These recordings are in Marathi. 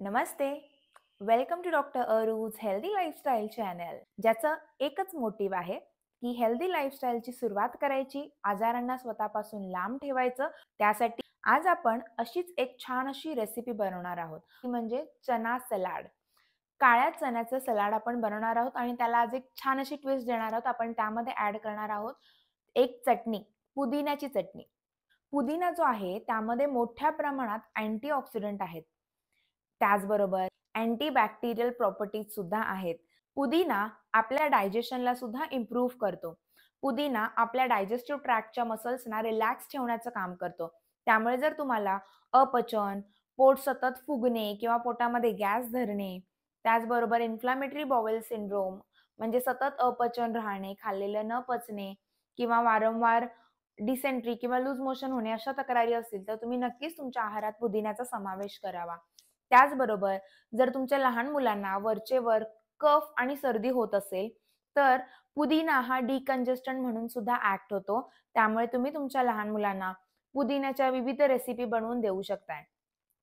Namaste. Welcome to doctor Arooj healthy lifestyle channel, ज्याचं एकच मोटिव्ह आहे की हेल्दी लाईफस्टाईलची सुरुवात करायची, आजारांना स्वतःपासून लांब ठेवायचं. त्यासाठी आज आपण अशीच एक छान अशी रेसिपी बनवणार आहोत, ती म्हणजे चना सलाड. काळ्या चण्याचं सलाड आपण बनवणार आहोत आणि त्याला आज एक छान अशी ट्विस्ट देणार आहोत. आपण त्यामध्ये ॲड करणार आहोत एक चटणी, पुदिन्याची चटणी. पुदिना जो आहे त्यामध्ये मोठ्या प्रमाणात अँटीऑक्सिडंट आहेत. त्याचबरोबर अँटीबॅक्टेरियल प्रॉपर्टीज सुद्धा आहेत. पुदिना आपल्या डायजेशनला सुद्धा इम्प्रूव्ह करतो. पुदिना आपल्या डायजेस्टिव्ह ट्रॅक्टच्या मसल्सना रिलॅक्स ठेवण्याचं काम करतो. त्यामुळे जर तुम्हाला अपचन, पोट सतत फुगणे किंवा पोटामध्ये गॅस धरणे, त्याचबरोबर इन्फ्लॅमेटरी बॉवेल सिंड्रोम म्हणजे सतत अपचन राहणे, खाल्लेलं न पचणे किंवा वारंवार डिसेंट्री किंवा लूज मोशन होणे अशा तक्रारी असतील, तर तुम्ही नक्कीच तुमच्या आहारात पुदिन्याचा समावेश करावा. त्याचबरोबर जर तुमच्या लहान मुलांना वरचेवर कफ आणि सर्दी होत असेल, तर पुदिना हा डिकंजेस्टंट म्हणून सुद्धा ॲक्ट होतो. त्यामुळे तुम्ही तुमच्या लहान मुलांना पुदिन्याच्या विविध रेसिपी बनवून देऊ शकताय.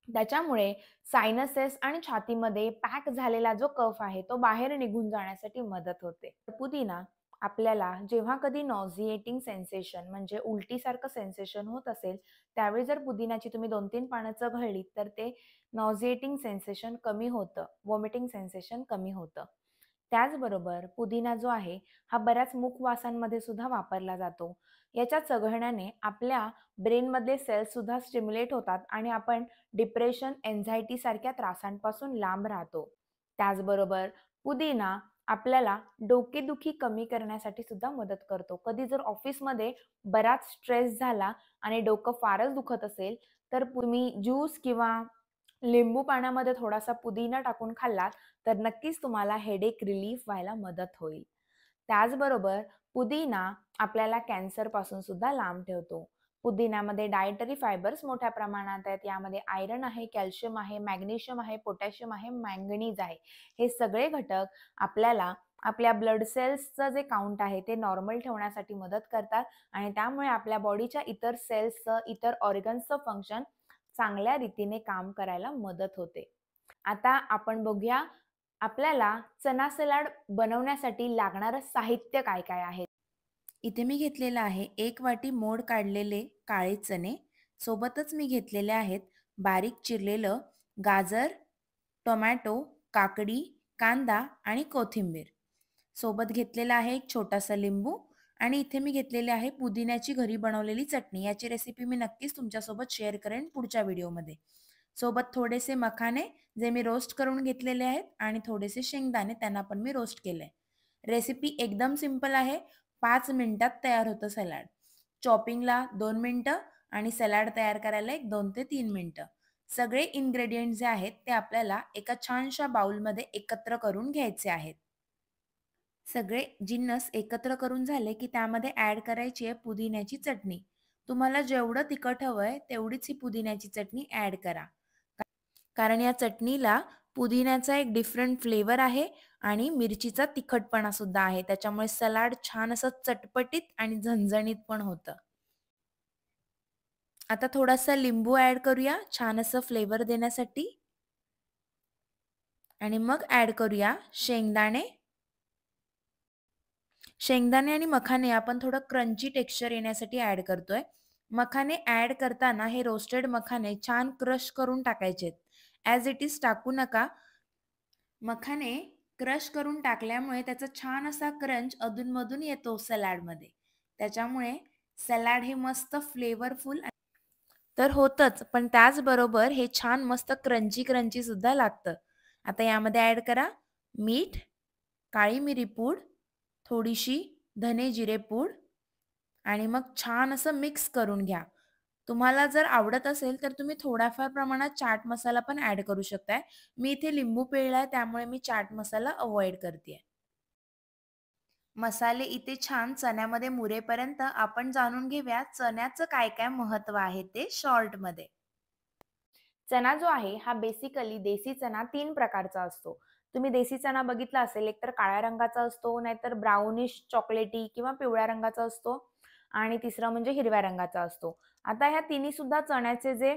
त्याच्यामुळे सायनसेस आणि छातीमध्ये पॅक झालेला जो कफ आहे, तो बाहेर निघून जाण्यासाठी मदत होते. पुदिना आपल्याला जेव्हा कधी नॉझिएटिंग सेन्सेशन म्हणजे उलटीसारखं सेन्सेशन होत असेल, त्यावेळी जर पुदिन्याची तुम्ही 2-3 पानं चघळलीत, तर ते नॉझिएटिंग सेन्सेशन कमी होतं, व्हॉमिटिंग सेन्सेशन कमी होतं. त्याचबरोबर पुदिना जो आहे, हा बऱ्याच मुखवासांमध्ये सुद्धा वापरला जातो. याच्या चघळण्याने आपल्या ब्रेनमधले सेल्स सुद्धा स्टिम्युलेट होतात आणि आपण डिप्रेशन, एन्झायटी सारख्या त्रासांपासून लांब राहतो. त्याचबरोबर पुदिना आपल्याला डोकेदुखी कमी करण्यासाठी सुद्धा मदत करतो. कधी जर ऑफिसमध्ये बराच स्ट्रेस झाला आणि डोकं फारच दुखत असेल, तर तुम्ही ज्यूस किंवा लिंबू पाण्यामध्ये थोडासा पुदिना टाकून खाल्लात, तर नक्कीच तुम्हाला हेडेक रिलीफ व्हायला मदत होईल. त्याचबरोबर पुदिना आपल्याला कॅन्सरपासून सुद्धा लांब ठेवतो. पुदिन्यामध्ये डायटरी फायबर्स मोठ्या प्रमाणात आहेत. यामध्ये आयर्न आहे, कॅल्शियम आहे, मॅग्नेशियम आहे, पोटॅशियम आहे, मॅंगनीज आहे. हे सगळे घटक आपल्याला आपल्या ब्लड सेल्सचं जे काउंट आहे ते नॉर्मल ठेवण्यासाठी मदत करतात आणि त्यामुळे आपल्या बॉडीच्या इतर सेल्सचं, इतर ऑर्गन्सचं फंक्शन चांगल्या रीतीने काम करायला मदत होते. आता आपण बघूया आपल्याला चना सलाड बनवण्यासाठी लागणारं साहित्य काय-काय आहे. इथे मी घेतलेलं आहे 1 वाटी मोड काढलेले काळे चणे. सोबतच मी घेतलेले आहेत बारीक चिरलेलं गाजर, टोमॅटो, काकडी, कांदा आणि कोथिंबीर. सोबत घेतलेला आहे एक छोटासा लिंबू आणि इथे मी घेतलेली आहे पुदिन्याची घरी बनवलेली चटणी. याची रेसिपी मी नक्कीच तुमच्यासोबत शेअर करेन पुढच्या व्हिडिओमध्ये. सोबत थोडेसे मखाने जे मी रोस्ट करून घेतलेले आहेत आणि थोडेसे शेंगदाणे त्यांना पण मी रोस्ट केलंय. रेसिपी एकदम सिंपल आहे. 5 मिनिटात तयार होतं सलाड. चॉपिंगला 2 मिनिटं आणि सलाड तयार करायला एक 2 ते 3 मिनिटं. सगळे इन्ग्रेडियंट्स जे आहेत ते आपल्याला एका छानशा बाउलमध्ये एकत्र करून घ्यायचे आहेत. सगळे जिन्नस एकत्र करून झाले की त्यामध्ये ॲड करायची आहे पुदिन्याची चटणी. तुम्हाला जेवढं तिखट हवंय तेवढीच ही पुदिन्याची चटणी ॲड करा. कारण या चटणीला पुदिन्याचा एक डिफरंट फ्लेवर आहे आणि मिरचीचा तिखटपणा सुद्धा आहे. त्याच्यामुळे सलाड छान असं चटपटीत आणि झणझणीत पण होतं. आता थोडासा लिंबू ॲड करूया छान असं फ्लेवर देण्यासाठी आणि मग ॲड करूया शेंगदाणे. शेंगदाणे आणि मखाने आपण थोडं क्रंची टेक्स्चर येण्यासाठी ॲड करतोय. मखाने ॲड करताना हे रोस्टेड मखाने छान क्रश करून टाकायचेत. ॲज इट इज टाकू नका. मखाने क्रश करून टाकल्यामुळे त्याचा छान असा क्रंच अधूनमधून येतो सलाडमध्ये. त्याच्यामुळे सलाड हे मस्त फ्लेवरफुल तर होतंच, पण त्याचबरोबर हे छान मस्त क्रंची क्रंची सुद्धा लागतं. आता यामध्ये ॲड करा मीठ, काळी मिरी पूड, थोडीशी धने जिरे पूड आणि मग छान असं मिक्स करून घ्या. तुम्हाला जर आवडत असेल तर तुम्ही थोड्याफार प्रमाणात चाट मसाला पण ॲड करू शकताय. मी इथे लिंबू पिळलाय त्यामुळे मी चाट मसाला अव्हॉइड करतेय. मसाले इथे छान चण्यामध्ये मुरेपर्यंत आपण जाणून घेऊया चण्याचं काय काय महत्त्व आहे ते शॉर्टमध्ये. चना जो आहे हा बेसिकली देसी चना 3 प्रकारचा असतो. तुम्ही देसी चना बघितला असेल, एकतर काळ्या रंगाचा असतो, नाहीतर ब्राउनिश चॉकलेटी किंवा पिवळ्या रंगाचा असतो आणि तिसरा म्हणजे हिरव्या रंगाचा असतो. आता ह्या तिन्ही सुद्धा चण्याचे जे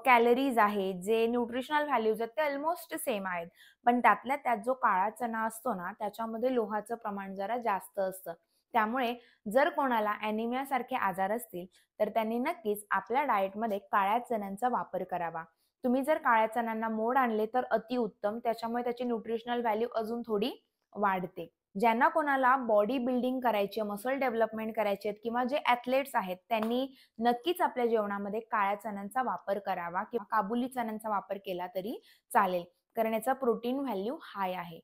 कॅलरीज आहेत, जे न्यूट्रिशनल व्हॅल्यूज आहेत ते अल्मोस्ट सेम आहेत. पण त्यातल्या त्यात जो काळा चणा असतो ना, त्याच्यामध्ये लोहाचं प्रमाण जरा जास्त असतं. त्यामुळे जर कोणाला ॲनिमियासारखे आजार असतील, तर त्यांनी नक्कीच आपल्या डाएटमध्ये काळ्या चण्यांचा वापर करावा. तुम्ही जर काळ्या चण्यांना मोड आणले तर अतिउत्तम. त्याच्यामुळे त्याची न्यूट्रिशनल व्हॅल्यू अजून थोडी वाढते. ज्यांना कोणाला बॉडी बिल्डिंग करायची आहे, मसल डेव्हलपमेंट करायची आहेत किंवा जे ॲथलीट्स आहेत, त्यांनी नक्कीच आपल्या जेवणामध्ये काळ्या चण्यांचा वापर करावा किंवा काबुली चण्यांचा वापर केला तरी चालेल. कारण याचा प्रोटीन व्हॅल्यू हाय आहे.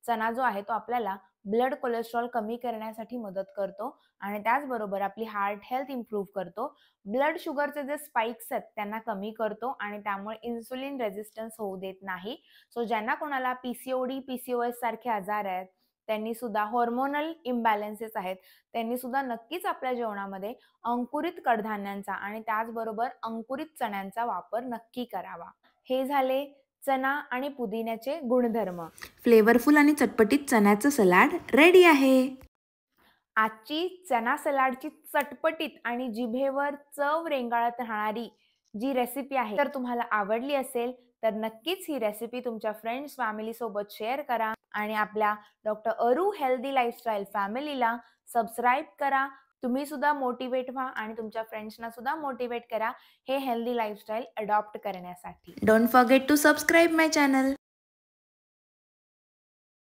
चणा जो आहे तो आपल्याला ब्लड कोलेस्ट्रॉल कमी करण्यासाठी मदत करतो आणि त्याचबरोबर आपली हार्ट हेल्थ इम्प्रूव्ह करतो. ब्लड शुगरचे जे स्पाइक्स आहेत त्यांना कमी करतो आणि त्यामुळे इन्सुलिन रेझिस्टन्स होऊ देत नाही. सो ज्यांना कोणाला पी-सी-ओ-डी, पी-सी-ओ-एस सारखे आजार आहेत, त्यांनी सुद्धा हार्मोनल इम्बॅलन्सेस आहेत, त्यांनी सुद्धा नक्कीच आपल्या जेवणामध्ये अंकुरित कडधान्यांचा आणि त्याचबरोबर अंकुरित चण्यांचा वापर नक्की करावा. हे झाले चना आणि पुदिन्याचे गुणधर्म. फ्लेवरफुल आणि चटपटीत चण्याचं सलाड रेडी आहे. आजची चना सलाडची चटपटीत आणि जिभेवर चव रेंगाळत राहणारी जी रेसिपी आहे, तर तुम्हाला आवडली असेल, तर नक्कीच ही रेसिपी तुमच्या फ्रेंड्स, फॅमिलीसोबत शेअर करा आणि आपल्या डॉक्टर अरू हेल्दी लाईफस्टाईल फॅमिलीला सबस्क्राईब करा. तुम्ही सुद्धा मोटिव्हेट व्हा आणि तुमच्या फ्रेंड्सना सुद्धा मोटिव्हेट करा हे हेल्दी लाईफस्टाईल अडॉप्ट करण्यासाठी. Don't forget to subscribe my channel.